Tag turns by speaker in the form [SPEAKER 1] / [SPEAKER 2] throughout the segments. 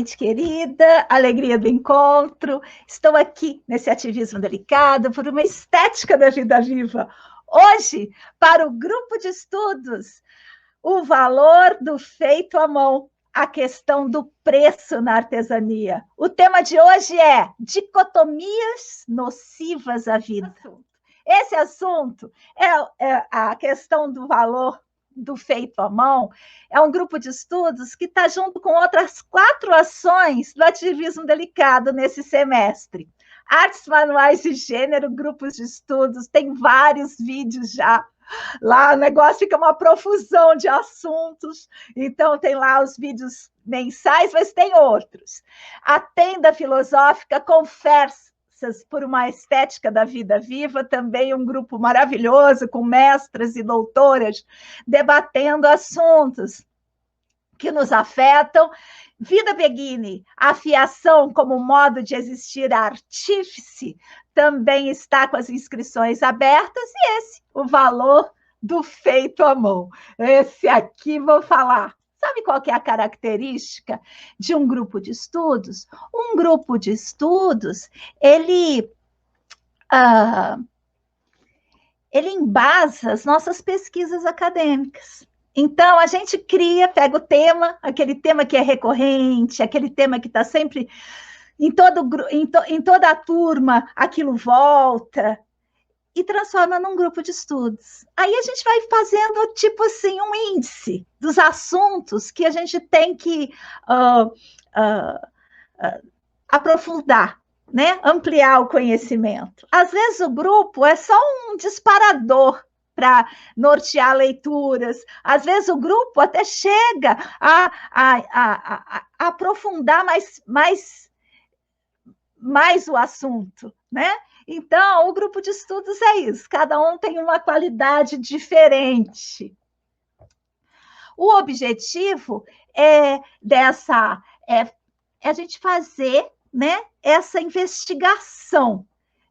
[SPEAKER 1] gente querida, alegria do encontro. Estou aqui nesse ativismo delicado por uma estética da vida viva. Hoje, para o grupo de estudos, o valor do feito à mão, a questão do preço na artesania. O tema de hoje é dicotomias nocivas à vida. Esse assunto é a questão do valor do feito à mão. É um grupo de estudos que está junto com outras 4 ações do ativismo delicado nesse semestre. Artes manuais de gênero, grupos de estudos, tem vários vídeos já. Lá o negócio fica uma profusão de assuntos, então tem lá os vídeos mensais, mas tem outros. A Tenda Filosófica, Conversas por uma Estética da Vida Viva, também um grupo maravilhoso, com mestras e doutoras, debatendo assuntos que nos afetam. Vida Beguini, Afiação como modo de existir artífice, também está com as inscrições abertas, e esse, o valor do feito à mão. Esse aqui vou falar. Sabe qual que é a característica de um grupo de estudos? Um grupo de estudos, ele embasa as nossas pesquisas acadêmicas. Então, a gente pega o tema, aquele tema que é recorrente, aquele tema que está sempre em toda a turma, aquilo volta, e transforma num grupo de estudos. Aí a gente vai fazendo, tipo assim, um índice dos assuntos que a gente tem que aprofundar, né? Ampliar o conhecimento. Às vezes o grupo é só um disparador para nortear leituras. Às vezes o grupo até chega a aprofundar mais o assunto, né? Então, o grupo de estudos é isso, cada um tem uma qualidade diferente. O objetivo é a gente fazer, né, essa investigação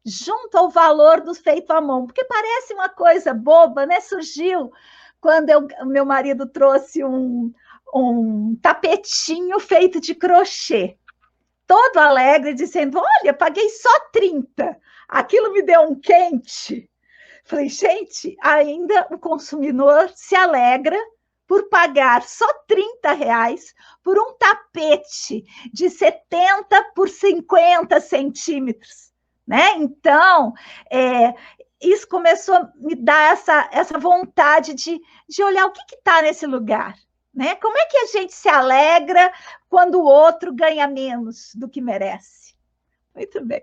[SPEAKER 1] junto ao valor do feito à mão, porque parece uma coisa boba, né? Surgiu quando meu marido trouxe um tapetinho feito de crochê, todo alegre, dizendo, olha, paguei só 30, aquilo me deu um quente. Falei, gente, ainda o consumidor se alegra por pagar só R$30 por um tapete de 70 por 50 centímetros, né? Então, isso começou a me dar essa vontade de olhar o que está nesse lugar, né? Como é que a gente se alegra quando o outro ganha menos do que merece? Muito bem.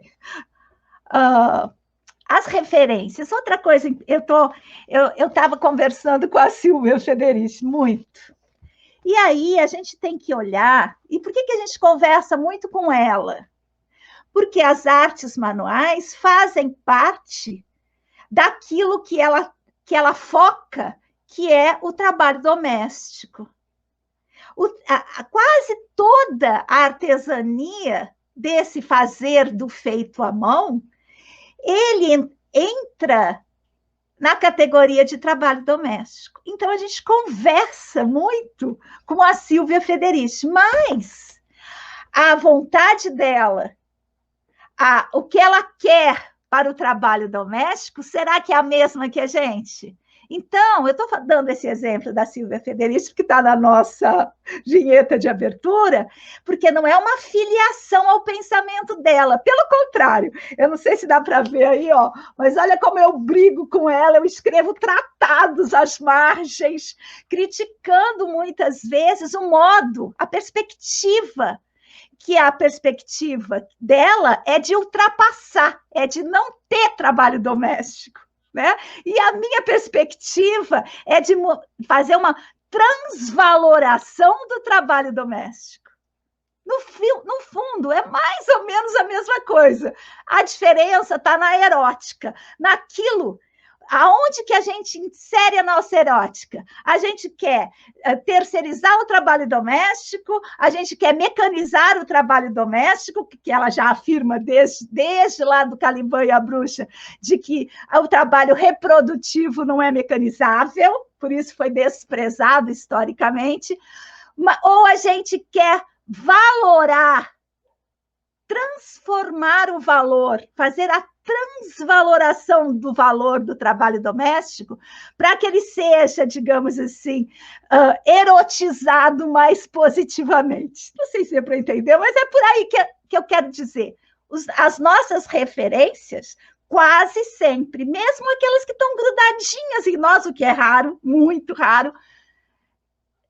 [SPEAKER 1] As referências. Outra coisa, eu estava conversando com a Silvia Federici muito. E aí a gente tem que olhar. E por que a gente conversa muito com ela? Porque as artes manuais fazem parte daquilo que ela foca, que é o trabalho doméstico. Quase toda a artesania desse fazer do feito à mão, ele entra na categoria de trabalho doméstico. Então, a gente conversa muito com a Silvia Federici, mas a vontade dela, o que ela quer para o trabalho doméstico, será que é a mesma que a gente? Então, eu estou dando esse exemplo da Silvia Federici, que está na nossa vinheta de abertura, porque não é uma filiação ao pensamento dela, pelo contrário, eu não sei se dá para ver aí, ó, mas olha como eu brigo com ela, eu escrevo tratados às margens, criticando muitas vezes o modo, a perspectiva, que a perspectiva dela é de ultrapassar, é de não ter trabalho doméstico. Né? E a minha perspectiva é de fazer uma transvaloração do trabalho doméstico. No fundo, é mais ou menos a mesma coisa. A diferença está na erótica, naquilo. Aonde que a gente insere a nossa erótica? A gente quer terceirizar o trabalho doméstico, a gente quer mecanizar o trabalho doméstico, que ela já afirma desde lá do Caliban e a Bruxa, de que o trabalho reprodutivo não é mecanizável, por isso foi desprezado historicamente, ou a gente quer valorar, transformar o valor, fazer a transvaloração do valor do trabalho doméstico para que ele seja, digamos assim, erotizado mais positivamente. Não sei se é para entender, mas é por aí que eu quero dizer. As nossas referências, quase sempre, mesmo aquelas que estão grudadinhas em nós, o que é raro, muito raro,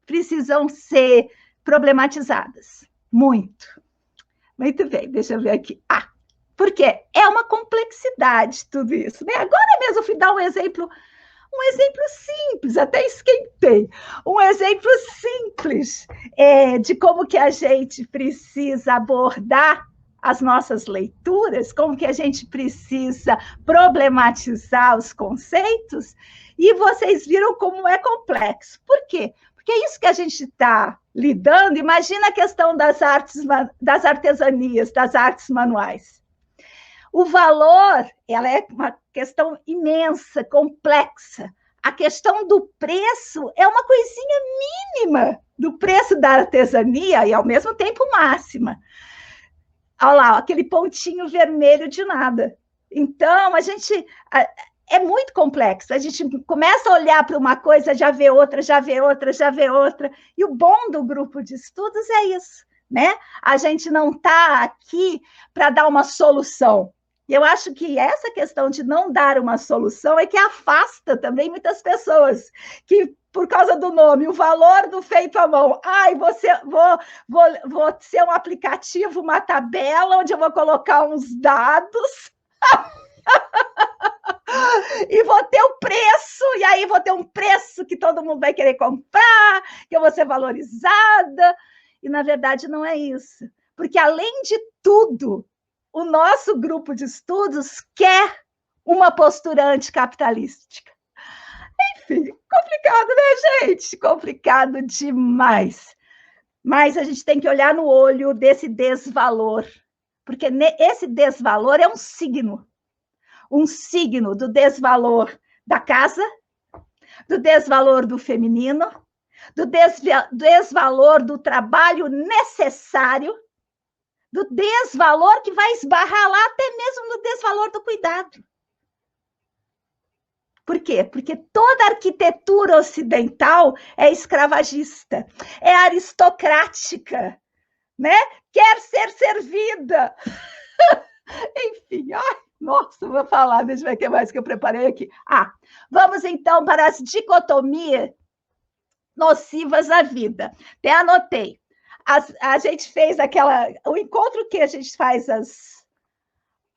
[SPEAKER 1] precisam ser problematizadas. Muito. Muito bem, deixa eu ver aqui. Porque é uma complexidade tudo isso, né? Agora mesmo eu fui dar um exemplo simples, até esquentei. Um exemplo simples de como que a gente precisa abordar as nossas leituras, como que a gente precisa problematizar os conceitos, e vocês viram como é complexo. Por quê? Porque é isso que a gente está lidando. Imagina a questão das artesanias, das artes manuais. O valor, ela é uma questão imensa, complexa. A questão do preço é uma coisinha mínima do preço da artesania e, ao mesmo tempo, máxima. Olha lá, aquele pontinho vermelho de nada. Então, é muito complexo. A gente começa a olhar para uma coisa, já vê outra, já vê outra, já vê outra. E o bom do grupo de estudos é isso, né? A gente não está aqui para dar uma solução. E eu acho que essa questão de não dar uma solução é que afasta também muitas pessoas, que por causa do nome, o valor do feito à mão. Vou ser um aplicativo, uma tabela, onde eu vou colocar uns dados e vou ter o preço, e aí vou ter um preço que todo mundo vai querer comprar, que eu vou ser valorizada. E, na verdade, não é isso. Porque, além de tudo, o nosso grupo de estudos quer uma postura anticapitalística. Enfim, complicado, né, gente? Complicado demais. Mas a gente tem que olhar no olho desse desvalor, porque esse desvalor é um signo do desvalor da casa, do desvalor do feminino, do desvalor do trabalho necessário, do desvalor que vai esbarrar lá até mesmo no desvalor do cuidado. Por quê? Porque toda a arquitetura ocidental é escravagista, é aristocrática, né? Quer ser servida. Enfim, nossa, vou falar, deixa eu ver o que mais que eu preparei aqui. Vamos então para as dicotomias nocivas à vida. Até anotei. A gente fez o encontro que a gente faz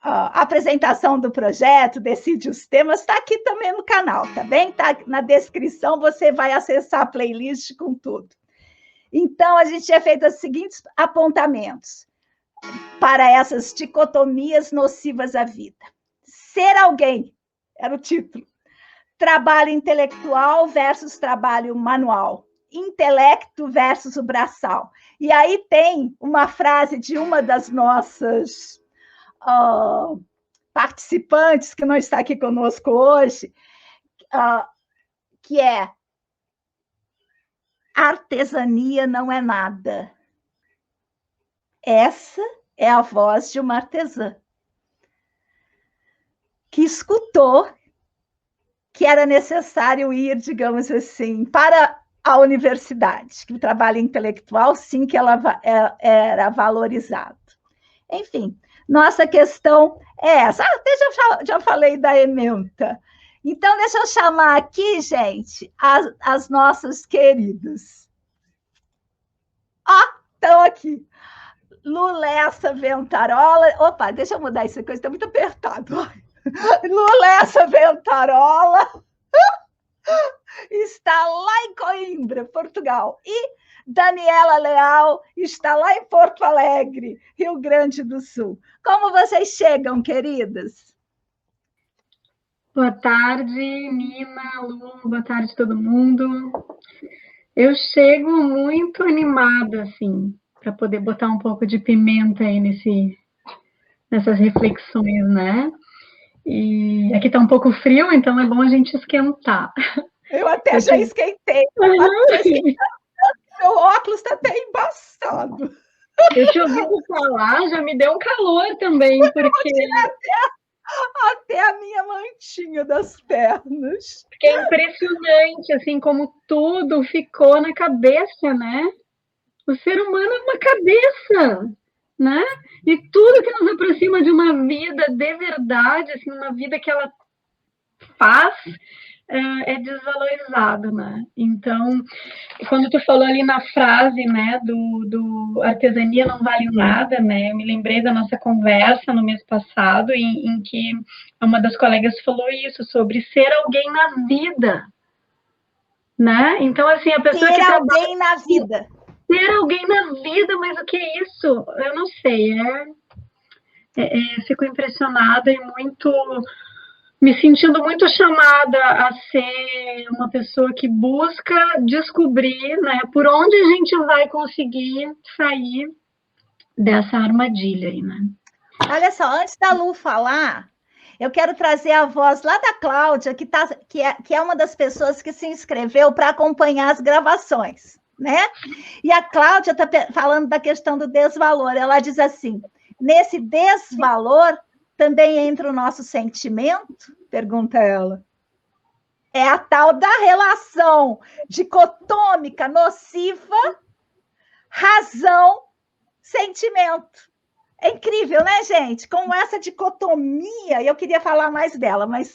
[SPEAKER 1] a apresentação do projeto, decide os temas, está aqui também no canal, tá bem? Está na descrição, você vai acessar a playlist com tudo. Então, a gente tinha feito os seguintes apontamentos para essas dicotomias nocivas à vida. Ser alguém, era o título. Trabalho intelectual versus trabalho manual. Intelecto versus o braçal. E aí tem uma frase de uma das nossas participantes, que não está aqui conosco hoje, que é: artesania não é nada. Essa é a voz de uma artesã que escutou que era necessário ir, digamos assim, para a universidade, que o trabalho intelectual, sim, que ela era valorizado. Enfim, nossa questão é essa. Até já falei da ementa. Então, deixa eu chamar aqui, gente, as nossas queridas. Estão aqui. Lulessa Ventarola. Opa, deixa eu mudar isso aqui, está muito apertado. Lulessa Ventarola está lá em Coimbra, Portugal. E Daniela Leal está lá em Porto Alegre, Rio Grande do Sul. Como vocês chegam, queridas?
[SPEAKER 2] Boa tarde, Nina, Lu, boa tarde todo mundo. Eu chego muito animada, assim, para poder botar um pouco de pimenta aí nessas reflexões, né? E aqui está um pouco frio, então é bom a gente esquentar.
[SPEAKER 1] Eu até já esquentei. Meu óculos está até embaçado.
[SPEAKER 2] Eu te ouvindo falar, já me deu um calor também, porque
[SPEAKER 1] Até a minha mantinha das pernas.
[SPEAKER 2] é impressionante, assim, como tudo ficou na cabeça, né? O ser humano é uma cabeça, né? E tudo que nos aproxima de uma vida de verdade, assim, uma vida que ela faz, é desvalorizado, né? Então, quando tu falou ali na frase, né, do artesania não vale nada, né? Eu me lembrei da nossa conversa no mês passado, em que uma das colegas falou isso, sobre ser alguém na vida, né? Então, assim, a pessoa que
[SPEAKER 1] Ter
[SPEAKER 2] trabalha...
[SPEAKER 1] alguém na vida.
[SPEAKER 2] Ter alguém na vida, mas o que é isso? Eu não sei, fico impressionada e muito... me sentindo muito chamada a ser uma pessoa que busca descobrir, né, por onde a gente vai conseguir sair dessa armadilha aí, né?
[SPEAKER 1] Olha só, antes da Lu falar, eu quero trazer a voz lá da Cláudia, que é uma das pessoas que se inscreveu para acompanhar as gravações, né? E a Cláudia está falando da questão do desvalor. Ela diz assim: nesse desvalor também entra o nosso sentimento? Pergunta ela. É a tal da relação dicotômica, nociva, razão, sentimento. É incrível, né, gente? Com essa dicotomia, e eu queria falar mais dela, mas,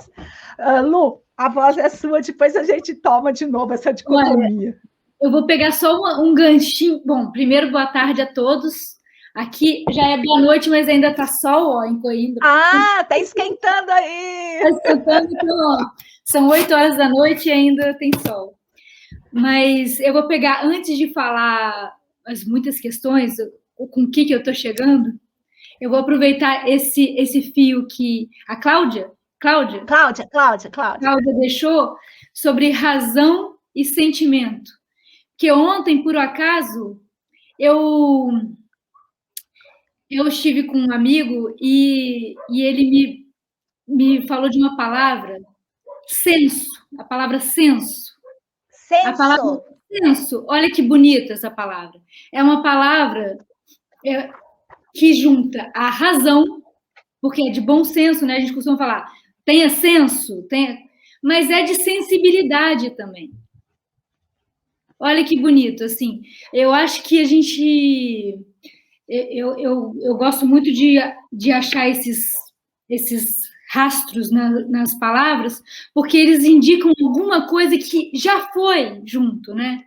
[SPEAKER 1] Lu, a voz é sua, depois a gente toma de novo essa dicotomia.
[SPEAKER 3] Olha, eu vou pegar só um ganchinho. Bom, primeiro, boa tarde a todos. Aqui já é boa noite, mas ainda tá sol, ó, em Coimbra.
[SPEAKER 1] Ah, tá esquentando aí!
[SPEAKER 3] Tá esquentando, então, ó, são 8 horas da noite e ainda tem sol. Mas eu vou pegar, antes de falar as muitas questões, com o que eu tô chegando, eu vou aproveitar esse fio que a Cláudia deixou sobre razão e sentimento. Que ontem, por acaso, eu estive com um amigo e ele me falou de uma palavra, senso, a palavra senso.
[SPEAKER 1] Senso.
[SPEAKER 3] A palavra senso, olha que bonita essa palavra. É uma palavra que junta a razão, porque é de bom senso, né? A gente costuma falar, tenha senso, mas é de sensibilidade também. Olha que bonito, assim. Eu acho que a gente... Eu gosto muito de achar esses rastros nas palavras, porque eles indicam alguma coisa que já foi junto, né?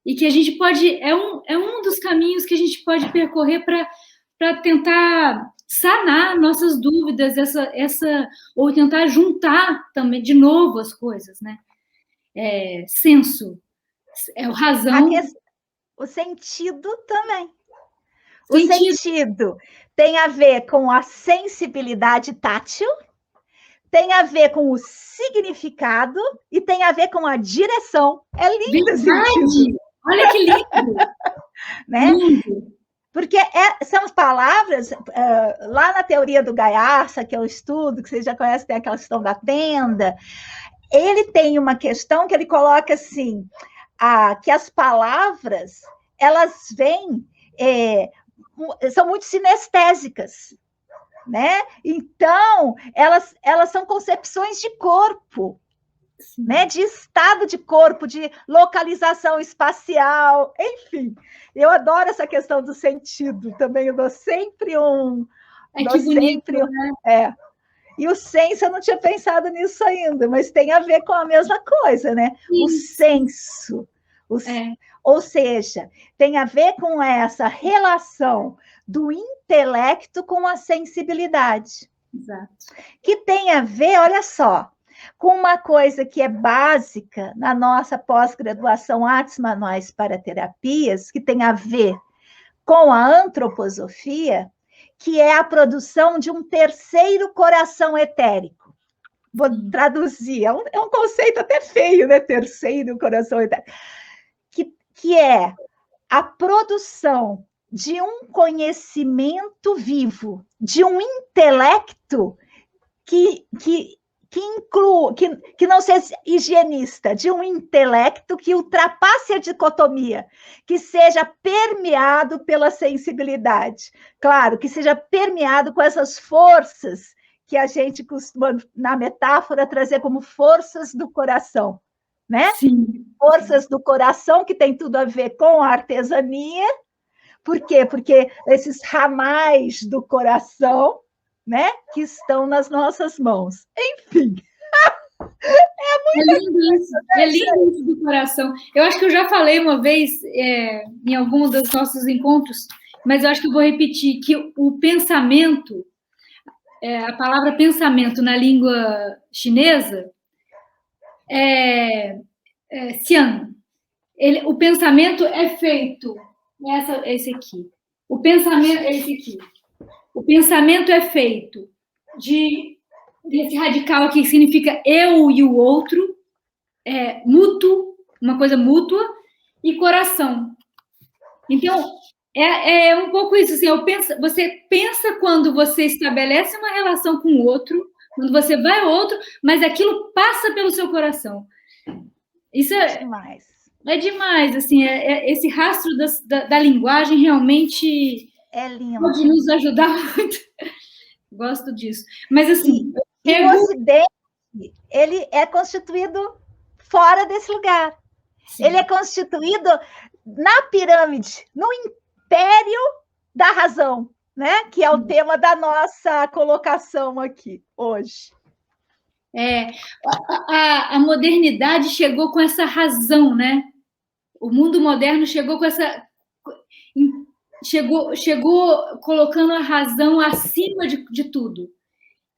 [SPEAKER 3] E que a gente pode... É um dos caminhos que a gente pode percorrer para tentar sanar nossas dúvidas, ou tentar juntar também de novo as coisas, né? Senso, razão.
[SPEAKER 1] O sentido também. O sentido tem a ver com a sensibilidade tátil, tem a ver com o significado e tem a ver com a direção. É lindo esse sentido.
[SPEAKER 3] Olha que lindo!
[SPEAKER 1] Né? Lindo. Porque são palavras, lá na teoria do Gaiarsa, que eu estudo, que vocês já conhecem, tem aquela questão da tenda, ele tem uma questão que ele coloca assim, que as palavras, elas vêm... são muito sinestésicas, né? Então, elas são concepções de corpo, né? De estado de corpo, de localização espacial, enfim. Eu adoro essa questão do sentido também, eu dou sempre
[SPEAKER 3] que bonito,
[SPEAKER 1] né? E o senso, eu não tinha pensado nisso ainda, mas tem a ver com a mesma coisa, né? Sim. O senso. Ou seja, tem a ver com essa relação do intelecto com a sensibilidade.
[SPEAKER 3] Exato.
[SPEAKER 1] Que tem a ver, olha só, com uma coisa que é básica na nossa pós-graduação Artes Manuais para Terapias, que tem a ver com a antroposofia, que é a produção de um terceiro coração etérico. Vou traduzir, é um conceito até feio, né? Terceiro coração etérico. Que é a produção de um conhecimento vivo, de um intelecto que que não seja higienista, de um intelecto que ultrapasse a dicotomia, que seja permeado pela sensibilidade. Claro, que seja permeado com essas forças que a gente costuma, na metáfora, trazer como forças do coração, né?
[SPEAKER 3] Sim.
[SPEAKER 1] Forças do coração, que tem tudo a ver com a artesania. Por quê? Porque esses ramais do coração, né, que estão nas nossas mãos. Enfim.
[SPEAKER 3] É lindo isso do coração. Eu acho que eu já falei uma vez em algum dos nossos encontros, mas eu acho que eu vou repetir que o pensamento, a palavra pensamento na língua chinesa é xian. O pensamento é feito. Esse aqui. O pensamento é esse aqui. O pensamento é feito desse radical aqui, que significa eu e o outro, mútuo, uma coisa mútua, e coração. Então, é um pouco isso. Assim, você pensa quando você estabelece uma relação com o outro, quando você vai ao outro, mas aquilo passa pelo seu coração. Isso é
[SPEAKER 1] demais.
[SPEAKER 3] É demais, assim, esse rastro da linguagem realmente pode nos ajudar muito. Gosto disso. Mas, assim...
[SPEAKER 1] E o Ocidente, ele é constituído fora desse lugar. Sim. Ele é constituído na pirâmide, no império da razão, né? Que é o tema da nossa colocação aqui, hoje.
[SPEAKER 3] A modernidade chegou com essa razão, né? O mundo moderno chegou com essa... Chegou colocando a razão acima de tudo.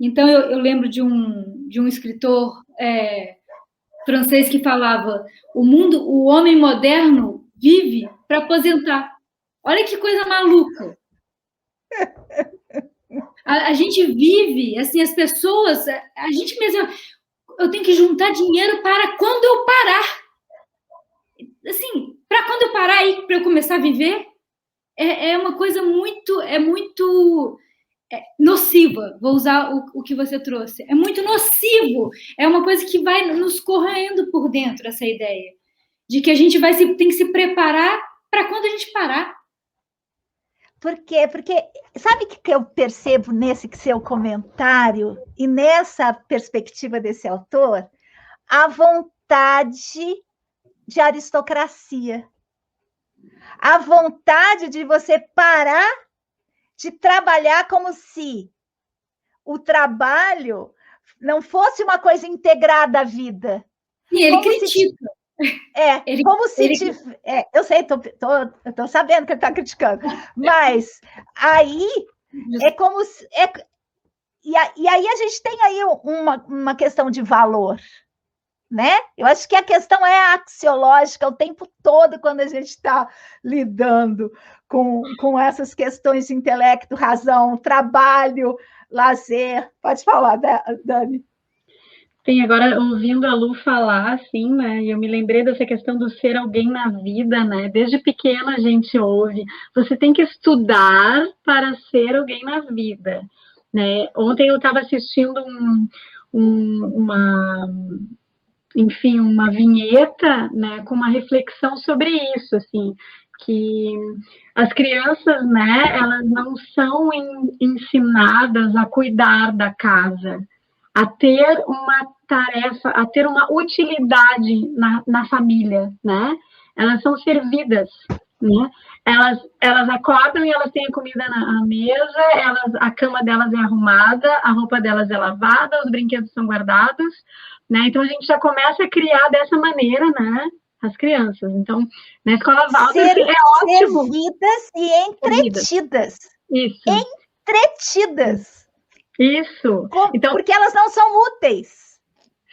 [SPEAKER 3] Então, eu lembro de um escritor francês que falava: o homem moderno vive para aposentar. Olha que coisa maluca. A gente vive, assim, as pessoas, a gente mesmo, eu tenho que juntar dinheiro para quando eu parar. Assim, para quando eu parar aí, para eu começar a viver, é uma coisa muito nociva. Vou usar o que você trouxe. É muito nocivo. É uma coisa que vai nos corroendo por dentro, essa ideia de que a gente tem que se preparar para quando a gente parar.
[SPEAKER 1] Por quê? Porque sabe o que eu percebo nesse seu comentário e nessa perspectiva desse autor? A vontade de aristocracia. A vontade de você parar de trabalhar como se o trabalho não fosse uma coisa integrada à vida.
[SPEAKER 3] E ele critica.
[SPEAKER 1] Eu sei, estou sabendo que ele está criticando, mas aí é como se... E aí a gente tem aí uma questão de valor, né? Eu acho que a questão é axiológica o tempo todo quando a gente está lidando com essas questões de intelecto, razão, trabalho, lazer. Pode falar, Dani.
[SPEAKER 2] Sim, agora ouvindo a Lu falar, assim, né, eu me lembrei dessa questão do ser alguém na vida, né, desde pequena a gente ouve, você tem que estudar para ser alguém na vida, né. Ontem eu estava assistindo uma vinheta, né, com uma reflexão sobre isso, assim, que as crianças, né, elas não são ensinadas a cuidar da casa, a ter uma tarefa, a ter uma utilidade na família, né? Elas são servidas, né? Elas acordam e elas têm a comida na mesa, a cama delas é arrumada, a roupa delas é lavada, os brinquedos são guardados, né? Então, a gente já começa a criar dessa maneira, né? As crianças. Então, na escola Waldorf é ótimo.
[SPEAKER 1] Servidas e entretidas.
[SPEAKER 2] Isso.
[SPEAKER 1] Entretidas.
[SPEAKER 2] Isso.
[SPEAKER 1] Então, porque elas não são úteis.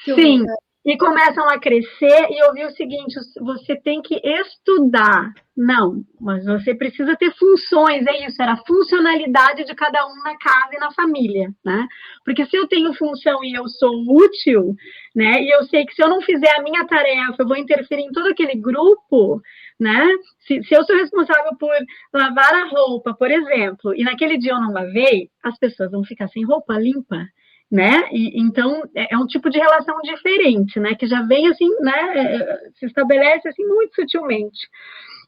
[SPEAKER 2] Sim. E começam a crescer e ouvir o seguinte: você tem que estudar. Não, mas você precisa ter funções, é isso, era a funcionalidade de cada um na casa e na família, né? Porque se eu tenho função e eu sou útil, né? E eu sei que se eu não fizer a minha tarefa, eu vou interferir em todo aquele grupo, né? Se eu sou responsável por lavar a roupa, por exemplo, e naquele dia eu não lavei, as pessoas vão ficar sem roupa limpa. né? Então, é um tipo de relação diferente, né? Que já vem, assim, né? Se estabelece, assim, muito sutilmente.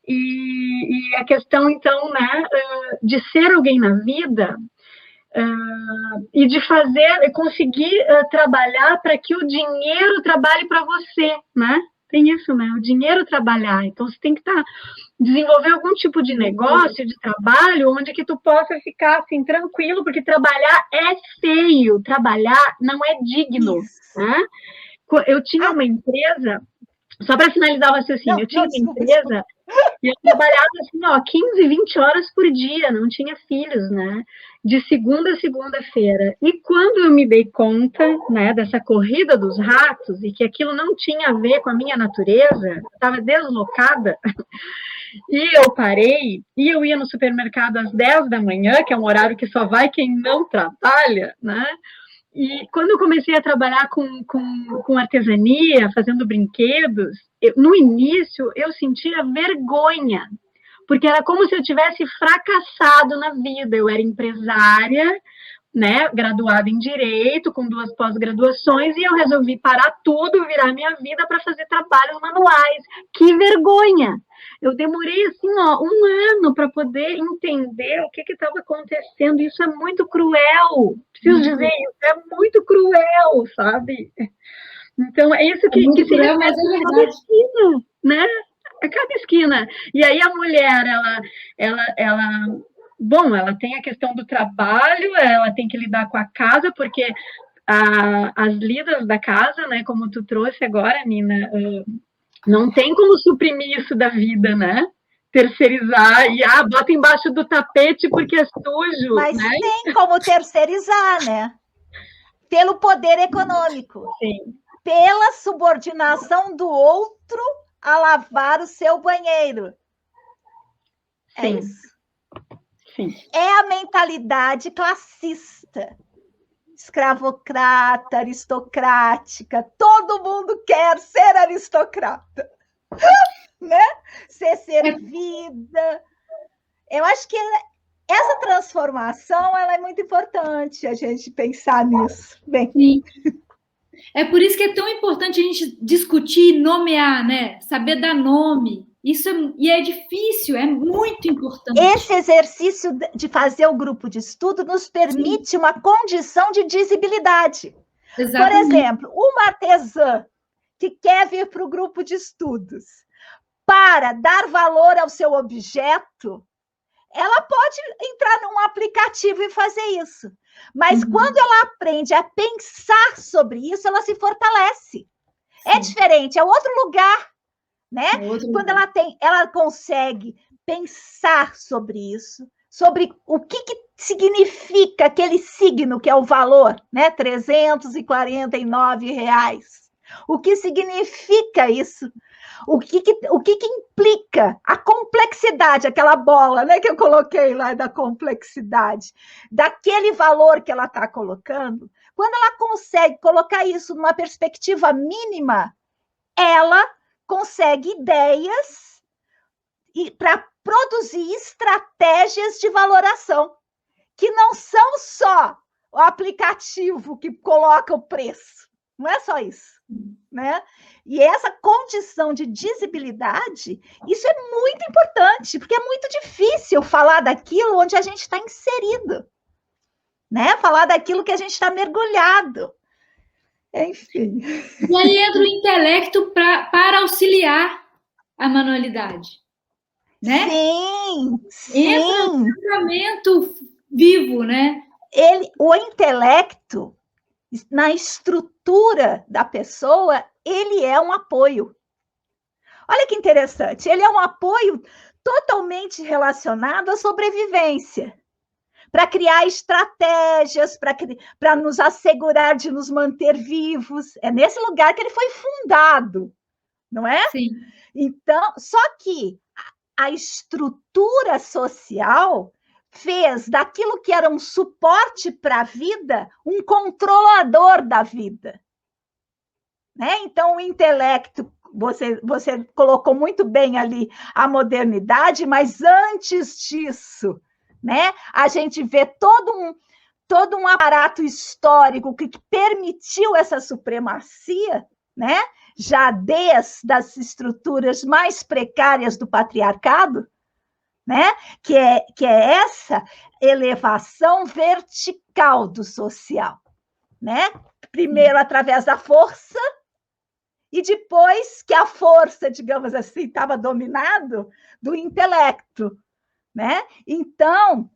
[SPEAKER 2] E a questão, então, né? De ser alguém na vida... e de conseguir trabalhar para que o dinheiro trabalhe para você, né? Tem isso, né? O dinheiro trabalhar. Então, você tem que desenvolver algum tipo de negócio, de trabalho, onde que tu possa ficar, assim, tranquilo, porque trabalhar é feio, trabalhar não é digno, né? Eu tinha uma empresa, só para finalizar o raciocínio, eu tinha uma empresa e eu trabalhava assim, 15, 20 horas por dia, não tinha filhos, né? De segunda a segunda-feira. E quando eu me dei conta, né, dessa corrida dos ratos e que aquilo não tinha a ver com a minha natureza, estava deslocada, e eu parei, e eu ia no supermercado às 10 da manhã, que é um horário que só vai quem não trabalha, né? E quando eu comecei a trabalhar com artesania, fazendo brinquedos, no início eu sentia vergonha, porque era como se eu tivesse fracassado na vida. Eu era empresária, né, graduada em Direito, com 2 pós-graduações, e eu resolvi parar tudo, virar minha vida para fazer trabalhos manuais. Que vergonha! Eu demorei, assim, 1 ano para poder entender o que estava acontecendo. Isso é muito cruel. Preciso dizer isso, é muito cruel, sabe? Então, é isso que se
[SPEAKER 3] cruel, mas é verdade.
[SPEAKER 2] Cada esquina, né? A cada esquina. E aí a mulher, bom, ela tem a questão do trabalho, ela tem que lidar com a casa, porque as lidas da casa, né, como tu trouxe agora, Nina, não tem como suprimir isso da vida, né? Terceirizar e bota embaixo do tapete porque é sujo.
[SPEAKER 1] Mas
[SPEAKER 2] né?
[SPEAKER 1] tem como terceirizar, né? Pelo poder econômico.
[SPEAKER 2] Sim.
[SPEAKER 1] Pela subordinação do outro a lavar o seu banheiro.
[SPEAKER 2] Sim.
[SPEAKER 1] É isso.
[SPEAKER 2] Sim.
[SPEAKER 1] É a mentalidade classista, escravocrata, aristocrática. Todo mundo quer ser aristocrata, né? Ser servida. Eu acho que essa transformação ela é muito importante a gente pensar nisso. Bem.
[SPEAKER 3] Sim. É por isso que é tão importante a gente discutir, nomear, né? Saber dar nome. Isso é difícil, é muito importante.
[SPEAKER 1] Esse exercício de fazer o grupo de estudo nos permite uma condição de dizibilidade.
[SPEAKER 3] Exatamente.
[SPEAKER 1] Por exemplo, uma artesã que quer vir para o grupo de estudos para dar valor ao seu objeto, ela pode entrar num aplicativo e fazer isso. Mas quando ela aprende a pensar sobre isso, ela se fortalece. Sim. É diferente, é outro lugar, né? Quando ela consegue pensar sobre isso, sobre o que significa aquele signo que é o valor, né? R$349. O que significa isso? O que implica a complexidade, aquela bola, né, que eu coloquei lá da complexidade, daquele valor que ela está colocando. Quando ela consegue colocar isso numa perspectiva mínima, ela consegue ideias para produzir estratégias de valoração, que não são só o aplicativo que coloca o preço. Não é só isso, né? E essa condição de dizibilidade, isso é muito importante, porque é muito difícil falar daquilo onde a gente está inserido, né? Falar daquilo que a gente está mergulhado. Enfim.
[SPEAKER 3] E aí entra o intelecto para auxiliar a manualidade, né?
[SPEAKER 1] Sim.
[SPEAKER 3] Entra o pensamento vivo, né?
[SPEAKER 1] O intelecto, na estrutura da pessoa, ele é um apoio. Olha que interessante, ele é um apoio totalmente relacionado à sobrevivência, para criar estratégias, para nos assegurar de nos manter vivos. É nesse lugar que ele foi fundado, não é?
[SPEAKER 3] Sim.
[SPEAKER 1] Então, só que a estrutura social fez daquilo que era um suporte para a vida um controlador da vida. Né? Então, o intelecto, você colocou muito bem ali a modernidade, mas antes disso, né, a gente vê todo todo um aparato histórico que permitiu essa supremacia, né? Já desde as estruturas mais precárias do patriarcado, né? Que é essa elevação vertical do social, né? Primeiro através da força, e depois que a força, digamos assim, estava dominado do intelecto, né? Então,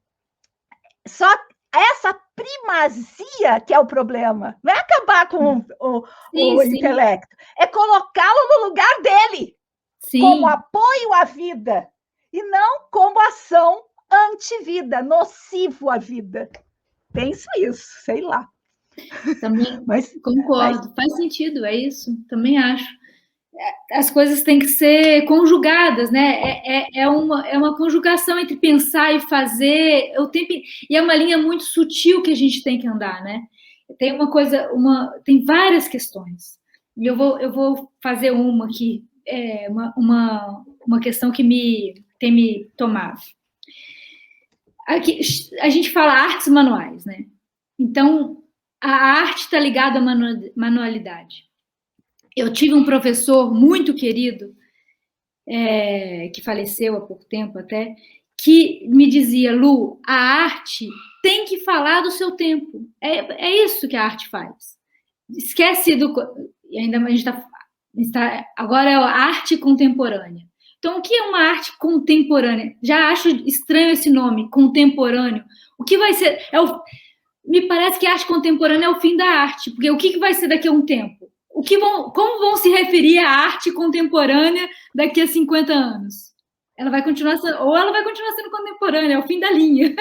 [SPEAKER 1] só essa primazia que é o problema, não é acabar com o intelecto, é colocá-lo no lugar dele, como apoio à vida, e não como ação anti-vida, nocivo à vida. Penso isso, sei lá.
[SPEAKER 3] Também concordo, faz sentido, é isso, também acho. As coisas têm que ser conjugadas, né? É uma conjugação entre pensar e fazer, e é uma linha muito sutil que a gente tem que andar, né? Tem tem várias questões. E eu vou fazer uma aqui, uma questão que tem me tomado. Aqui, a gente fala artes manuais, né? Então, a arte está ligada à manualidade. Eu tive um professor muito querido, que faleceu há pouco tempo até, que me dizia, Lu, a arte tem que falar do seu tempo. É isso que a arte faz. Esquece e ainda a gente está agora é a arte contemporânea. Então, o que é uma arte contemporânea? Já acho estranho esse nome, contemporâneo. O que vai ser? Me parece que a arte contemporânea é o fim da arte, porque o que vai ser daqui a um tempo? Como vão se referir à arte contemporânea daqui a 50 anos? Ela vai continuar sendo contemporânea, é o fim da linha.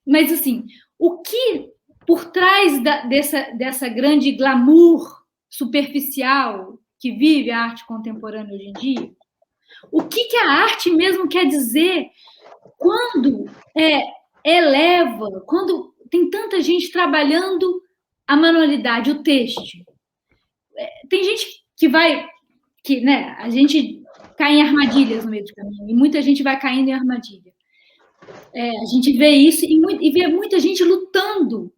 [SPEAKER 3] Mas, assim, o que por trás dessa grande glamour superficial que vive a arte contemporânea hoje em dia, o que a arte mesmo quer dizer quando eleva, quando tem tanta gente trabalhando a manualidade, o têxtil? Tem gente né, a gente cai em armadilhas no meio do caminho, e muita gente vai caindo em armadilha. A gente vê isso e vê muita gente lutando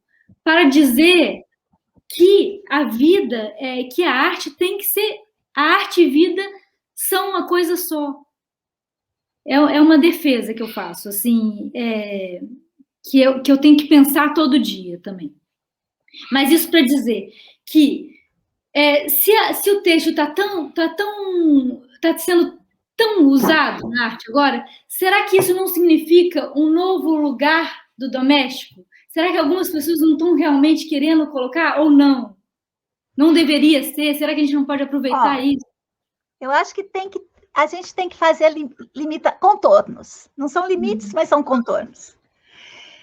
[SPEAKER 3] para dizer que a vida, que a arte tem que ser, a arte e vida são uma coisa só. É uma defesa que eu faço, assim, que eu tenho que pensar todo dia também. Mas isso para dizer que se o texto está sendo tão usado na arte agora, será que isso não significa um novo lugar do doméstico? Será que algumas pessoas não estão realmente querendo colocar ou não? Não deveria ser? Será que a gente não pode aproveitar isso?
[SPEAKER 1] Eu acho que a gente tem que fazer contornos. Não são limites, mas são contornos.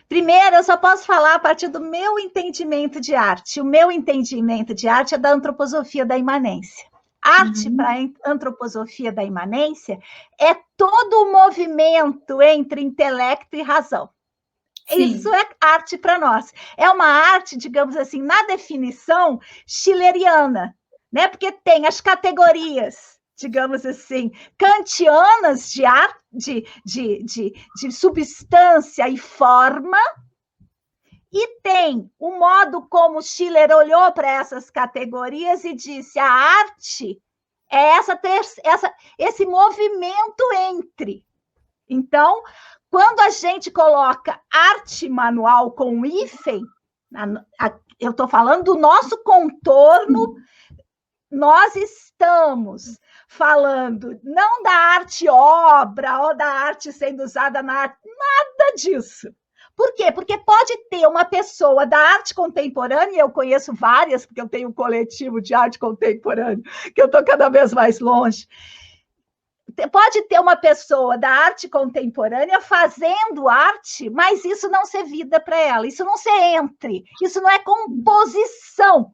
[SPEAKER 1] Primeiro, eu só posso falar a partir do meu entendimento de arte. O meu entendimento de arte é da antroposofia da imanência. Arte, para a antroposofia da imanência, é todo o movimento entre intelecto e razão. Sim. Isso é arte para nós. É uma arte, digamos assim, na definição schilleriana, né? Porque tem as categorias, digamos assim, kantianas de substância e forma, e tem o modo como Schiller olhou para essas categorias e disse: a arte é esse movimento entre. Então, quando a gente coloca arte manual com hífen, eu estou falando do nosso contorno, nós estamos falando não da arte-obra ou da arte sendo usada na arte, nada disso. Por quê? Porque pode ter uma pessoa da arte contemporânea, eu conheço várias, porque eu tenho um coletivo de arte contemporânea, que eu estou cada vez mais longe. Pode ter uma pessoa da arte contemporânea fazendo arte, mas isso não ser vida para ela, isso não ser entre, isso não é composição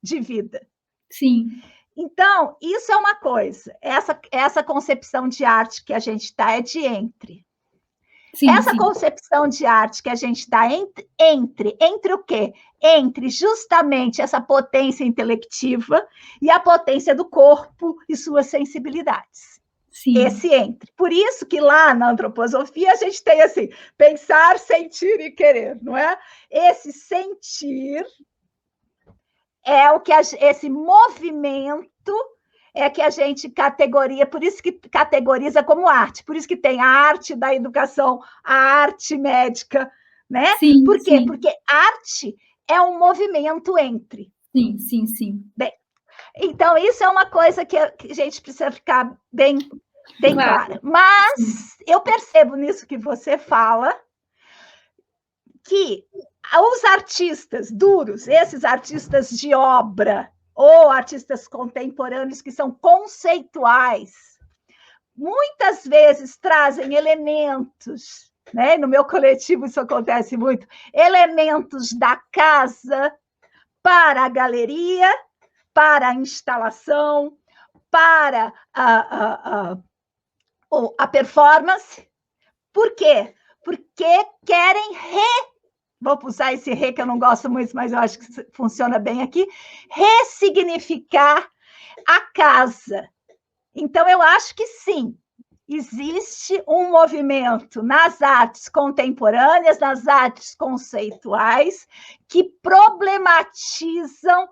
[SPEAKER 1] de vida.
[SPEAKER 3] Sim.
[SPEAKER 1] Então, isso é uma coisa, essa concepção de arte que a gente está é de entre. Sim, essa concepção de arte que a gente está entre o quê? Entre justamente essa potência intelectiva e a potência do corpo e suas sensibilidades.
[SPEAKER 3] Sim.
[SPEAKER 1] Esse entre. Por isso que lá na antroposofia a gente tem assim, pensar, sentir e querer, não é? Esse sentir é o que esse movimento é que a gente categoria, por isso que categoriza como arte, por isso que tem a arte da educação, a arte médica, né?
[SPEAKER 3] Sim,
[SPEAKER 1] por quê?
[SPEAKER 3] sim.
[SPEAKER 1] Porque arte é um movimento entre.
[SPEAKER 3] Sim, sim, sim.
[SPEAKER 1] Bem, então, isso é uma coisa que a gente precisa ficar bem clara. Mas eu percebo nisso que você fala que os artistas duros, esses artistas de obra, ou artistas contemporâneos que são conceituais, muitas vezes trazem elementos, né? No meu coletivo isso acontece muito, elementos da casa para a galeria, para a instalação, para a performance. Por quê? Porque querem vou usar esse re que eu não gosto muito, mas eu acho que funciona bem aqui, ressignificar a casa. Então, eu acho que sim, existe um movimento nas artes contemporâneas, nas artes conceituais, que problematizam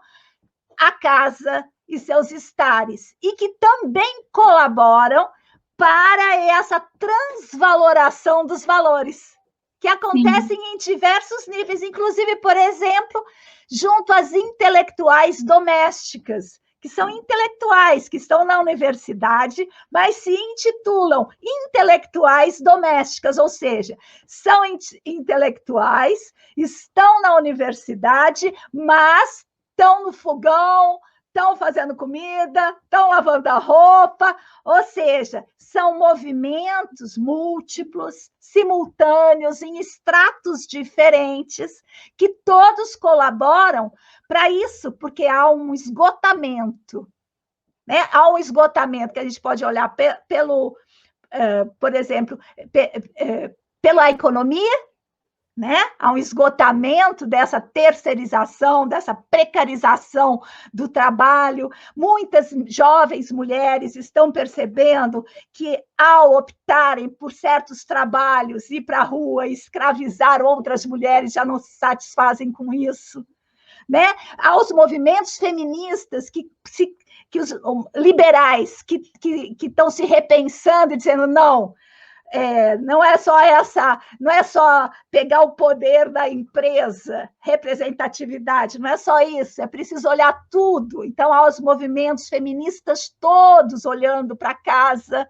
[SPEAKER 1] a casa e seus estares, e que também colaboram para essa transvaloração dos valores, que acontecem em diversos níveis, inclusive, por exemplo, junto às intelectuais domésticas, que são intelectuais, que estão na universidade, mas se intitulam intelectuais domésticas, ou seja, são intelectuais, estão na universidade, mas estão no fogão, estão fazendo comida, estão lavando a roupa, ou seja, são movimentos múltiplos, simultâneos, em estratos diferentes, que todos colaboram para isso, porque há um esgotamento, né? Há um esgotamento que a gente pode olhar por exemplo, pela economia, né? Há um esgotamento dessa terceirização, dessa precarização do trabalho. Muitas jovens mulheres estão percebendo que, ao optarem por certos trabalhos, ir para a rua, escravizar outras mulheres, já não se satisfazem com isso. Né? Há os movimentos feministas que os liberais que estão se repensando e dizendo não. Não é só pegar o poder da empresa, representatividade, não é só isso, é preciso olhar tudo. Então, há os movimentos feministas todos olhando para casa,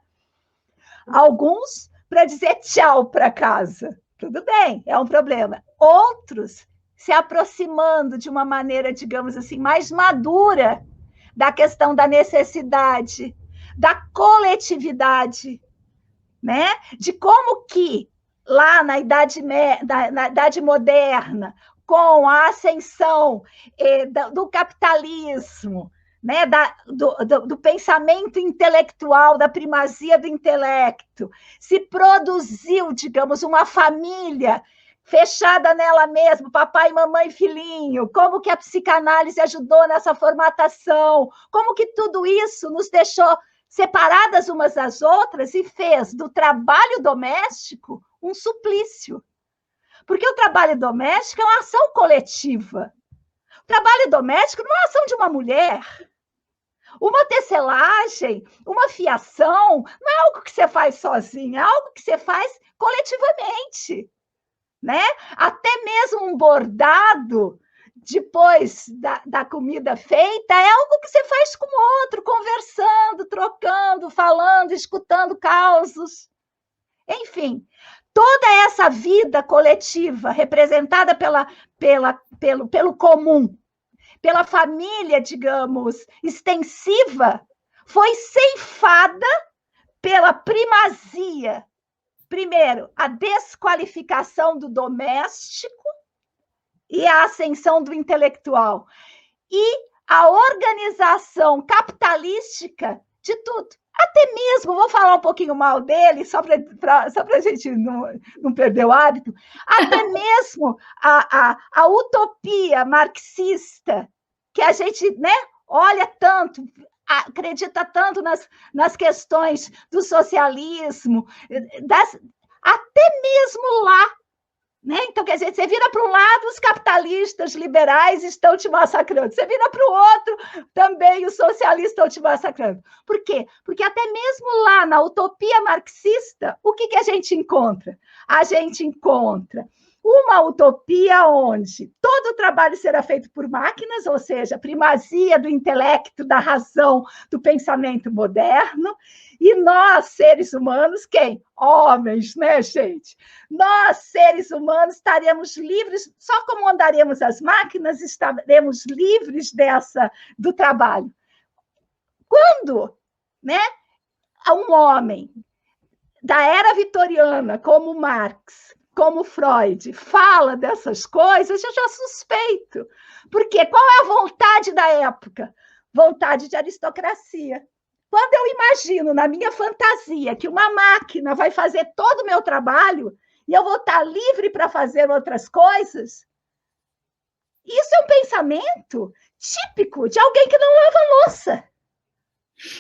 [SPEAKER 1] alguns para dizer tchau para casa. Tudo bem, é um problema. Outros se aproximando de uma maneira, digamos assim, mais madura da questão da necessidade, da coletividade, né? De como que lá na Idade Moderna, com a ascensão do capitalismo, né? do pensamento intelectual, da primazia do intelecto, se produziu, digamos, uma família fechada nela mesma, papai, mamãe, filhinho, como que a psicanálise ajudou nessa formatação, como que tudo isso nos deixou separadas umas das outras e fez do trabalho doméstico um suplício. Porque o trabalho doméstico é uma ação coletiva. O trabalho doméstico não é uma ação de uma mulher. Uma tecelagem, uma fiação, não é algo que você faz sozinha, é algo que você faz coletivamente. Né? Até mesmo um bordado, depois da comida feita, é algo que você faz com o outro, conversando, trocando, falando, escutando causos. Enfim, toda essa vida coletiva, representada pelo comum, pela família, digamos, extensiva, foi ceifada pela primazia. Primeiro, a desqualificação do doméstico e a ascensão do intelectual. E a organização capitalística de tudo. Até mesmo, vou falar um pouquinho mal dele, só para a gente não perder o hábito, até mesmo a utopia marxista, que a gente, né, olha tanto, acredita tanto nas questões do socialismo, até mesmo lá. Né? Então, quer dizer, você vira para um lado, os capitalistas liberais estão te massacrando. Você vira para o outro, também os socialistas estão te massacrando. Por quê? Porque até mesmo lá na utopia marxista, o que a gente encontra? A gente encontra uma utopia onde todo o trabalho será feito por máquinas, ou seja, primazia do intelecto, da razão, do pensamento moderno, e nós, seres humanos, quem? Homens, né, gente? Nós, seres humanos, estaremos livres, só como andaremos as máquinas, estaremos livres do trabalho. Quando, né, um homem da era vitoriana, como Marx, como Freud, fala dessas coisas, eu já suspeito. Porque qual é a vontade da época? Vontade de aristocracia. Quando eu imagino na minha fantasia que uma máquina vai fazer todo o meu trabalho e eu vou estar livre para fazer outras coisas, isso é um pensamento típico de alguém que não lava louça.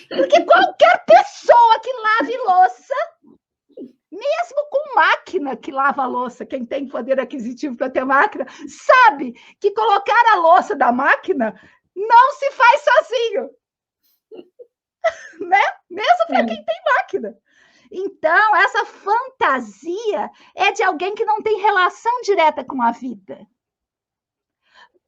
[SPEAKER 1] Porque qualquer pessoa que lave louça, mesmo com máquina que lava a louça, quem tem poder aquisitivo para ter máquina, sabe que colocar a louça da máquina não se faz sozinho. Né? Mesmo para quem tem máquina. Então, essa fantasia é de alguém que não tem relação direta com a vida.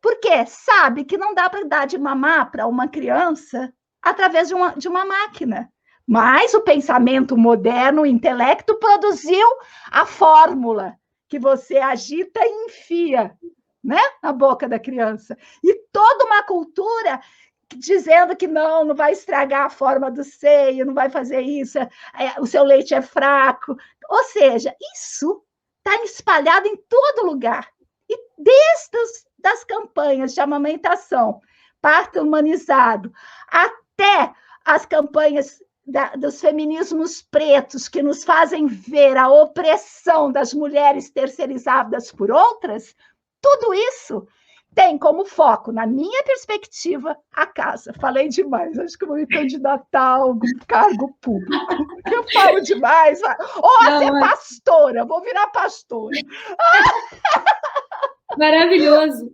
[SPEAKER 1] Porque sabe que não dá para dar de mamar para uma criança através de uma máquina. Mas o pensamento moderno, o intelecto, produziu a fórmula que você agita e enfia, né, na boca da criança. E toda uma cultura dizendo que não vai estragar a forma do seio, não vai fazer isso, o seu leite é fraco. Ou seja, isso está espalhado em todo lugar. E desde das campanhas de amamentação, parto humanizado, até as campanhas dos feminismos pretos, que nos fazem ver a opressão das mulheres terceirizadas por outras, tudo isso tem como foco, na minha perspectiva, a casa. Falei demais, acho que eu vou me candidatar a algum cargo público. Eu falo demais. Ou a ser pastora, vou virar pastora.
[SPEAKER 3] Maravilhoso.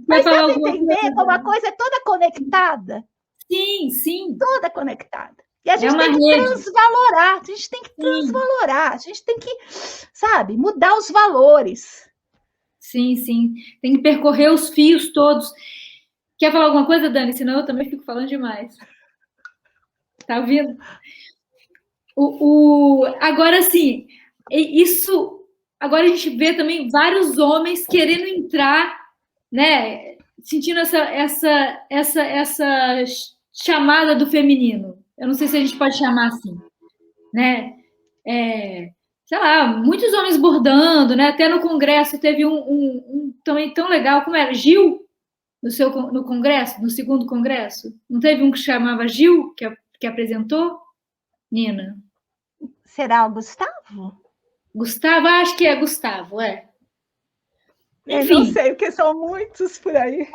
[SPEAKER 1] Mas dá para entender como a coisa é toda conectada?
[SPEAKER 3] Sim, sim.
[SPEAKER 1] Toda conectada. E a gente tem que transvalorar, a gente tem que transvalorar, a gente tem que, sabe, mudar os valores.
[SPEAKER 3] Sim, sim. Tem que percorrer os fios todos. Quer falar alguma coisa, Dani? Senão eu também fico falando demais. Tá ouvindo? Agora, sim, isso... Agora a gente vê também vários homens querendo entrar, né? Sentindo essa chamada do feminino. Eu não sei se a gente pode chamar assim, né? Sei lá, muitos homens bordando, né? Até no Congresso teve um também tão legal, como era? Gil, no Congresso, no segundo Congresso? Não teve um que chamava Gil, que apresentou? Nina?
[SPEAKER 1] Será o Gustavo?
[SPEAKER 3] Gustavo? Acho que é Gustavo,
[SPEAKER 1] Enfim, eu não sei, porque são muitos por aí.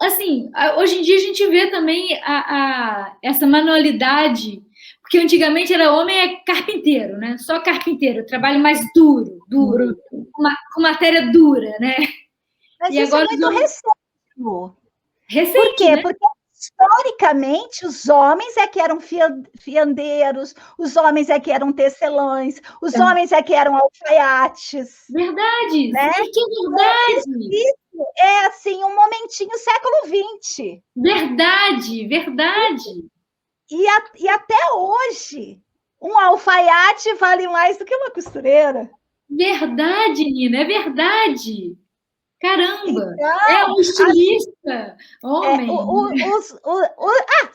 [SPEAKER 3] Assim, hoje em dia a gente vê também essa manualidade, porque antigamente era homem é carpinteiro, né? Só carpinteiro, trabalho mais duro, com matéria dura, né?
[SPEAKER 1] Mas e isso agora é muito recente. Por quê? Né? Porque historicamente os homens é que eram fiandeiros, os homens é que eram tecelões, os homens é que eram alfaiates.
[SPEAKER 3] Verdade,
[SPEAKER 1] né?
[SPEAKER 3] Que é verdade.
[SPEAKER 1] Isso é assim um momentinho século XX.
[SPEAKER 3] Verdade.
[SPEAKER 1] E até hoje, um alfaiate vale mais do que uma costureira.
[SPEAKER 3] Verdade, Nina, é verdade. Caramba! Então, um estilista, homem.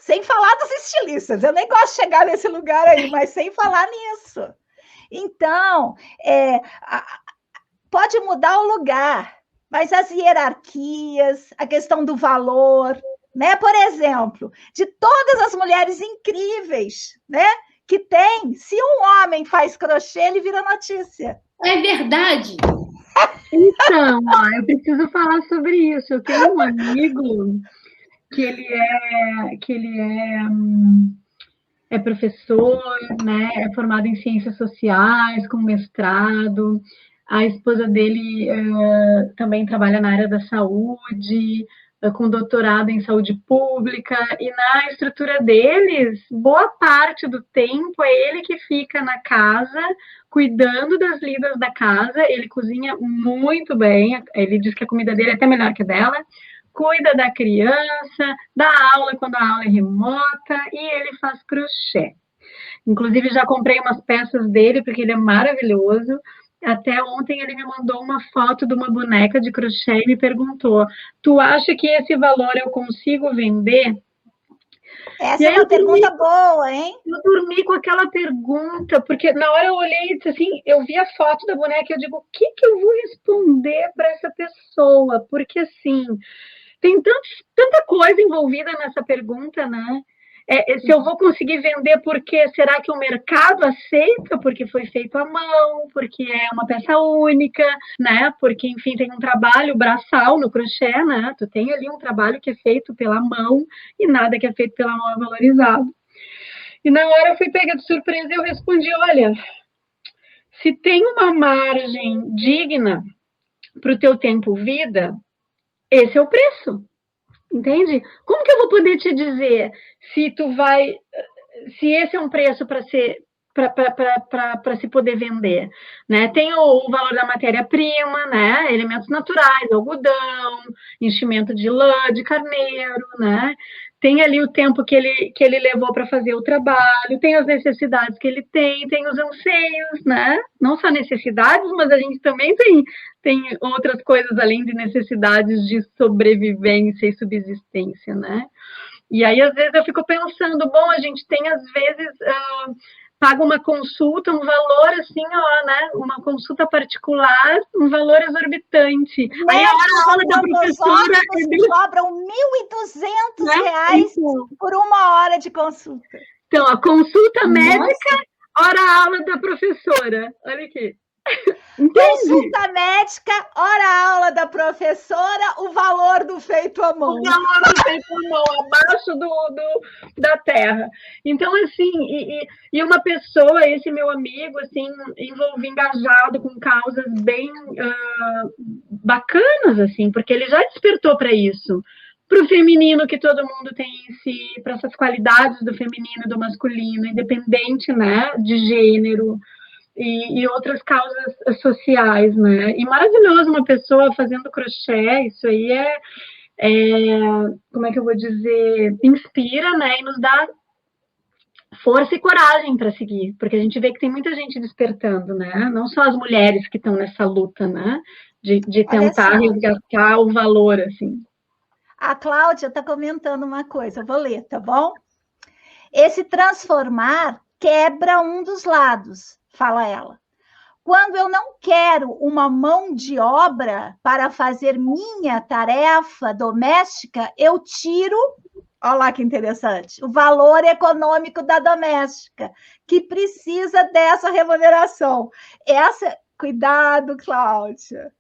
[SPEAKER 1] Sem falar dos estilistas, eu nem gosto de chegar nesse lugar aí, mas sem falar nisso. Então, pode mudar o lugar, mas as hierarquias, a questão do valor, né? Por exemplo, de todas as mulheres incríveis, né, que tem, se um homem faz crochê, ele vira notícia.
[SPEAKER 3] É verdade.
[SPEAKER 2] Então, eu preciso falar sobre isso. Eu tenho um amigo que ele é professor, né? É formado em ciências sociais, com mestrado. A esposa dele também trabalha na área da saúde, com doutorado em saúde pública, e na estrutura deles, boa parte do tempo é ele que fica na casa, cuidando das lidas da casa. Ele cozinha muito bem, ele diz que a comida dele é até melhor que a dela, cuida da criança, dá aula quando a aula é remota, e ele faz crochê. Inclusive, já comprei umas peças dele, porque ele é maravilhoso. Até ontem ele me mandou uma foto de uma boneca de crochê e me perguntou: tu acha que esse valor eu consigo vender?
[SPEAKER 1] Essa é uma pergunta boa, hein?
[SPEAKER 2] Eu dormi com aquela pergunta, porque na hora eu olhei e disse assim, eu vi a foto da boneca e eu digo, o que eu vou responder para essa pessoa? Porque, assim, tem tanta coisa envolvida nessa pergunta, né? Se eu vou conseguir vender, porque será que o mercado aceita? Porque foi feito à mão, porque é uma peça única, né? Porque, enfim, tem um trabalho braçal no crochê, né? Tu tem ali um trabalho que é feito pela mão e nada que é feito pela mão é valorizado. E na hora eu fui pega de surpresa e eu respondi, olha, se tem uma margem digna para o teu tempo vida, esse é o preço. Entende? Como que eu vou poder te dizer se esse é um preço para se poder vender, né? Tem o valor da matéria-prima, né? Elementos naturais, algodão, enchimento de lã, de carneiro, né? Tem ali o tempo que ele levou para fazer o trabalho, tem as necessidades que ele tem os anseios, né? Não só necessidades, mas a gente também tem outras coisas além de necessidades de sobrevivência e subsistência, né? E aí, às vezes, eu fico pensando, bom, a gente tem, às vezes, paga uma consulta, um valor assim, ó, né? Uma consulta particular, um valor exorbitante. Aí a aula da professora
[SPEAKER 1] cobram R$ 1.200 reais por uma hora de consulta.
[SPEAKER 2] Então, a consulta médica, hora a aula da professora. Olha aqui. Entende?
[SPEAKER 1] Consulta médica, hora a aula da professora, o valor do feito à mão.
[SPEAKER 2] O valor do feito à mão, abaixo da terra. Então, assim, e uma pessoa, esse meu amigo, assim, engajado com causas bem bacanas, assim, porque ele já despertou para isso. Para o feminino que todo mundo tem em si, para essas qualidades do feminino e do masculino, independente, né, de gênero, e outras causas sociais, né? E maravilhoso uma pessoa fazendo crochê, isso aí como é que eu vou dizer, inspira, né? E nos dá força e coragem para seguir, porque a gente vê que tem muita gente despertando, né? Não só as mulheres que estão nessa luta, né? De tentar resgatar o valor, assim.
[SPEAKER 1] A Cláudia está comentando uma coisa, vou ler, tá bom? Esse transformar quebra um dos lados, fala ela. Quando eu não quero uma mão de obra para fazer minha tarefa doméstica, eu tiro, olha lá que interessante, o valor econômico da doméstica, que precisa dessa remuneração. Cuidado, Cláudia.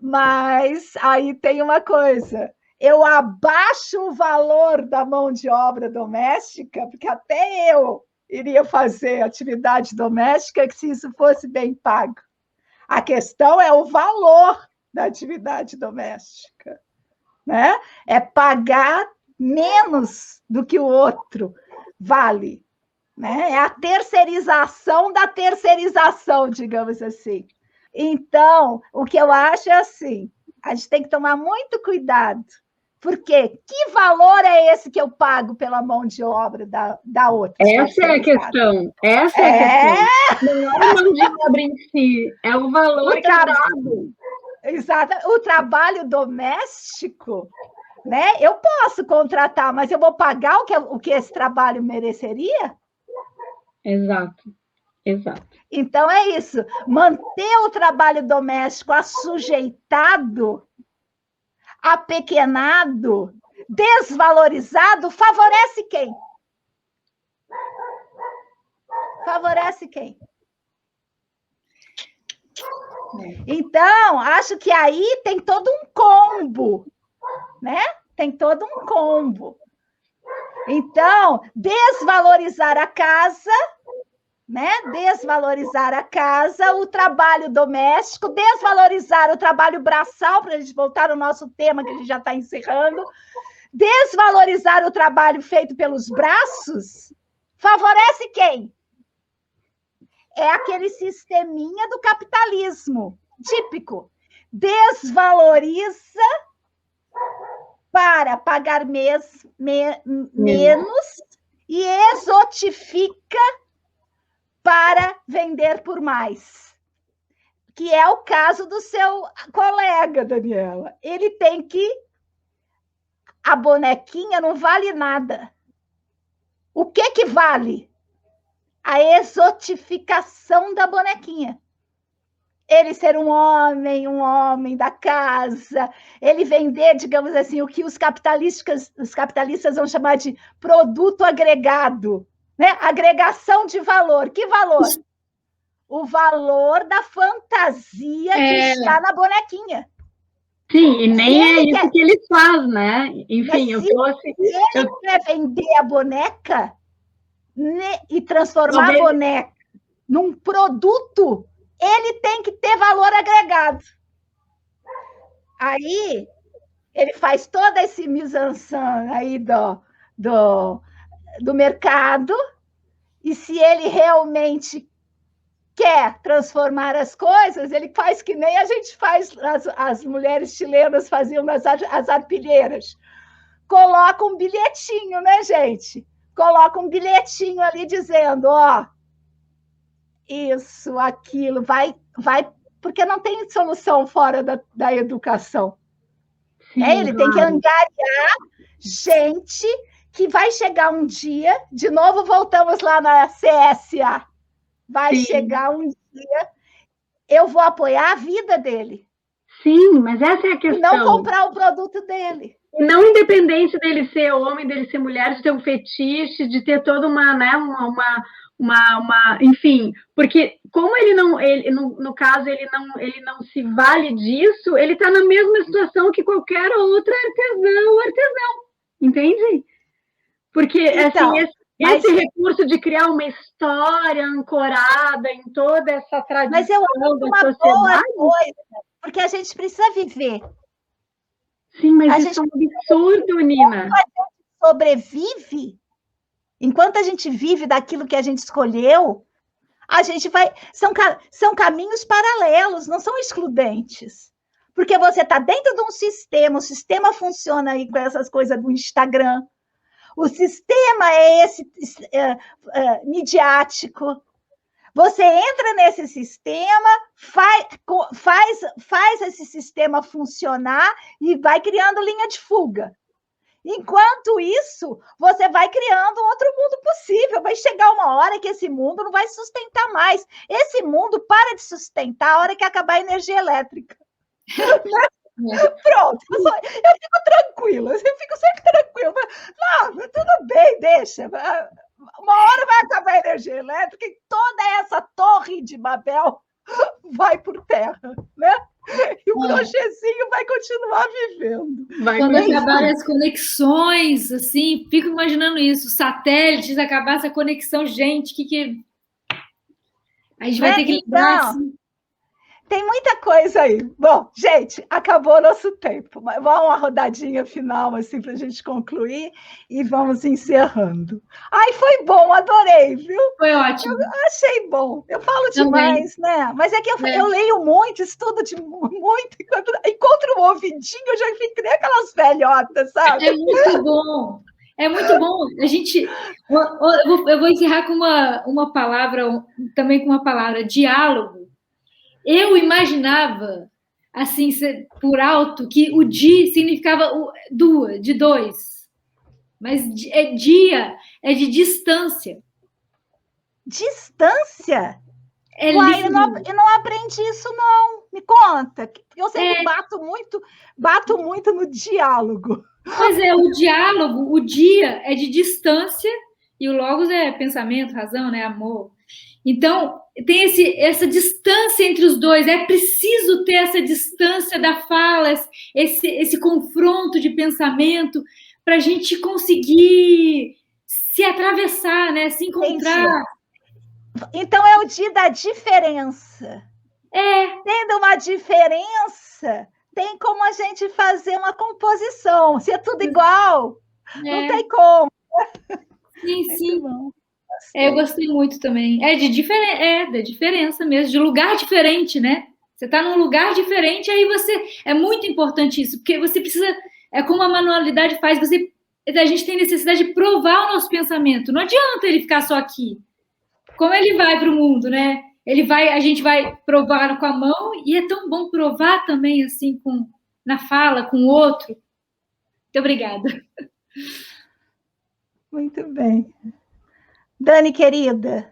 [SPEAKER 1] Mas aí tem uma coisa, eu abaixo o valor da mão de obra doméstica, porque até eu iria fazer atividade doméstica se isso fosse bem pago. A questão é o valor da atividade doméstica, né? É pagar menos do que o outro vale, né? É a terceirização da terceirização, digamos assim. Então, o que eu acho é assim, a gente tem que tomar muito cuidado, porque que valor é esse que eu pago pela mão de obra da outra?
[SPEAKER 2] Essa é a questão. Essa é a questão. Não é a mão de obra em si, é o valor que é dado.
[SPEAKER 1] Exato. O trabalho doméstico, né? Eu posso contratar, mas eu vou pagar o que esse trabalho mereceria?
[SPEAKER 2] Exato.
[SPEAKER 1] Então, é isso. Manter o trabalho doméstico assujeitado, apequenado, desvalorizado, favorece quem? Favorece quem? Então, acho que aí tem todo um combo, né? Tem todo um combo. Então, desvalorizar a casa, né? Desvalorizar a casa, o trabalho doméstico, desvalorizar o trabalho braçal, para a gente voltar ao nosso tema, que a gente já está encerrando, desvalorizar o trabalho feito pelos braços, favorece quem? É aquele sisteminha do capitalismo, típico. Desvaloriza para pagar menos e exotifica para vender por mais. Que é o caso do seu colega, Daniela. Ele tem que... A bonequinha não vale nada. O que vale? A exotificação da bonequinha. Ele ser um homem da casa, ele vender, digamos assim, o que os capitalistas vão chamar de produto agregado, né? Agregação de valor. Que valor? O valor da fantasia que está na bonequinha.
[SPEAKER 2] Sim, e nem é isso que ele faz, né? Enfim, eu trouxe...
[SPEAKER 1] Se ele quer vender a boneca e transformar a boneca num produto, ele tem que ter valor agregado. Aí, ele faz todo esse mise-en-scène aí do mercado, e se ele realmente quer transformar as coisas, ele faz que nem a gente faz, as mulheres chilenas faziam as arpilheiras. Coloca um bilhetinho, né, gente? Coloca um bilhetinho ali dizendo, ó, isso, aquilo, vai, porque não tem solução fora da educação. Sim, ele claro. Tem que angariar gente que vai chegar um dia, de novo voltamos lá na CSA, vai Sim. chegar um dia, eu vou apoiar a vida dele.
[SPEAKER 2] Sim, mas essa é a questão.
[SPEAKER 1] E não comprar o produto dele.
[SPEAKER 2] Não independente dele ser homem, dele ser mulher, de ter um fetiche, de ter toda uma, né, enfim, porque como ele não, no caso, ele não se vale disso, ele está na mesma situação que qualquer outro artesão, entende? Porque, então, assim, esse recurso de criar uma história ancorada em toda essa tradição
[SPEAKER 1] mas eu acho
[SPEAKER 2] da
[SPEAKER 1] uma
[SPEAKER 2] sociedade...
[SPEAKER 1] boa coisa, porque a gente precisa viver.
[SPEAKER 2] Sim, mas isso é um absurdo, Nina.
[SPEAKER 1] Enquanto a gente sobrevive, enquanto a gente vive daquilo que a gente escolheu, a gente vai... São caminhos paralelos, não são excludentes. Porque você está dentro de um sistema, o sistema funciona aí com essas coisas do Instagram, o sistema é esse midiático. Você entra nesse sistema, faz esse sistema funcionar e vai criando linha de fuga. Enquanto isso, você vai criando um outro mundo possível. Vai chegar uma hora que esse mundo não vai sustentar mais. Esse mundo para de sustentar a hora que acabar a energia elétrica. Pronto, eu fico tranquila, eu fico sempre tranquila. Não, tudo bem, deixa. Uma hora vai acabar a energia elétrica e toda essa torre de Babel vai por terra, né? E o crochêzinho vai continuar vivendo.
[SPEAKER 3] Quando acabarem as conexões, assim, fico imaginando isso, satélites, acabar essa conexão, gente, que... A gente vai ter que lembrar, assim...
[SPEAKER 1] Tem muita coisa aí. Bom, gente, acabou nosso tempo. Mas vamos uma rodadinha final, assim, para a gente concluir e vamos encerrando. Ai, foi bom, adorei, viu?
[SPEAKER 3] Foi ótimo.
[SPEAKER 1] Eu achei bom. Eu falo demais, né? Mas é que eu leio muito, estudo muito, encontro um ouvidinho, eu já fico nem aquelas velhotas, sabe?
[SPEAKER 3] É muito bom. É muito bom. A gente... Eu vou encerrar com uma palavra, também com uma palavra, diálogo. Eu imaginava, assim, por alto, que o dia significava de dois. Mas dia é de distância.
[SPEAKER 1] Distância?
[SPEAKER 3] Uai,
[SPEAKER 1] eu não aprendi isso, não. Me conta. Eu sempre bato muito no diálogo.
[SPEAKER 3] Pois é, o diálogo, o dia é de distância, e o logos é pensamento, razão, né, amor. Então, tem essa distância entre os dois. É preciso ter essa distância da fala, esse confronto de pensamento, para a gente conseguir se atravessar, né? Se encontrar.
[SPEAKER 1] Entendi. Então, é o dia da diferença. Tendo uma diferença, tem como a gente fazer uma composição. Se é tudo igual, não tem como.
[SPEAKER 3] Sim. Eu gostei muito também. É da diferença mesmo, de lugar diferente, né? Você está num lugar diferente, aí é muito importante isso, porque você precisa, é como a manualidade faz, a gente tem necessidade de provar o nosso pensamento. Não adianta ele ficar só aqui. Como ele vai para o mundo, né? A gente vai provar com a mão, e é tão bom provar também, assim, na fala, com o outro. Muito obrigada.
[SPEAKER 1] Muito bem. Dani, querida.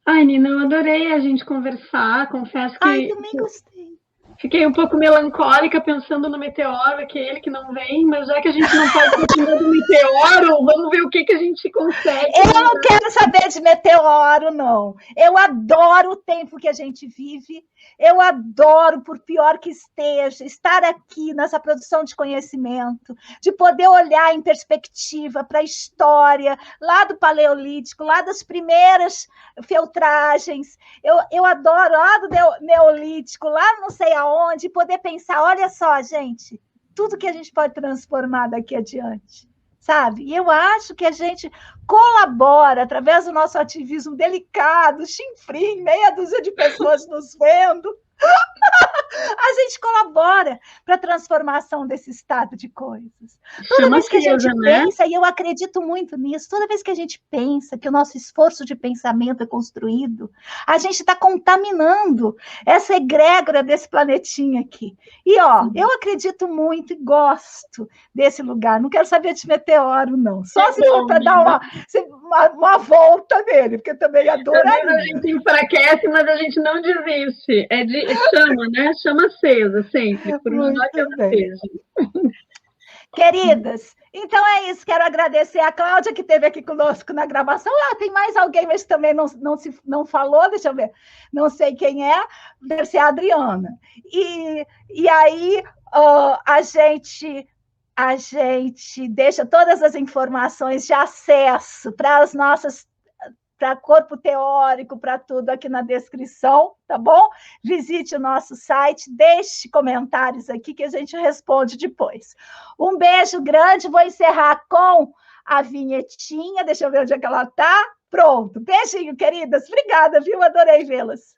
[SPEAKER 2] Ai, Nina, eu adorei a gente conversar, confesso que...
[SPEAKER 1] também gostei.
[SPEAKER 2] Fiquei um pouco melancólica pensando no meteoro, aquele que não vem, mas já que a gente não pode continuar do meteoro, vamos ver o que a gente consegue.
[SPEAKER 1] Eu não quero saber de meteoro, não. Eu adoro o tempo que a gente vive, eu adoro, por pior que esteja, estar aqui nessa produção de conhecimento, de poder olhar em perspectiva para a história, lá do Paleolítico, lá das primeiras filtragens. Eu adoro lá do Neolítico, lá não sei aonde, poder pensar, olha só, gente, tudo que a gente pode transformar daqui adiante, sabe? E eu acho que a gente colabora, através do nosso ativismo delicado, chinfrim, meia dúzia de pessoas nos vendo, a gente colabora para a transformação desse estado de coisas. Toda vez que a gente pensa, e eu acredito muito nisso, toda vez que a gente pensa que o nosso esforço de pensamento é construído, a gente está contaminando essa egrégora desse planetinha aqui. E, eu acredito muito e gosto desse lugar. Não quero saber de meteoro, não. Só se for para dar uma volta nele, porque também adoraria.
[SPEAKER 2] A gente enfraquece, mas a gente não desiste. Chama, né? Chama acesa, sempre. Por menor que ela seja.
[SPEAKER 1] Queridas, então é isso. Quero agradecer a Cláudia, que esteve aqui conosco na gravação. Tem mais alguém, mas também não falou, deixa eu ver. Não sei quem é, deve ser a Adriana. E aí a gente deixa todas as informações de acesso para as nossas, para corpo teórico, para tudo aqui na descrição, tá bom? Visite o nosso site, deixe comentários aqui que a gente responde depois. Um beijo grande, vou encerrar com a vinhetinha, deixa eu ver onde é que ela está. Pronto, beijinho, queridas, obrigada, viu? Adorei vê-las.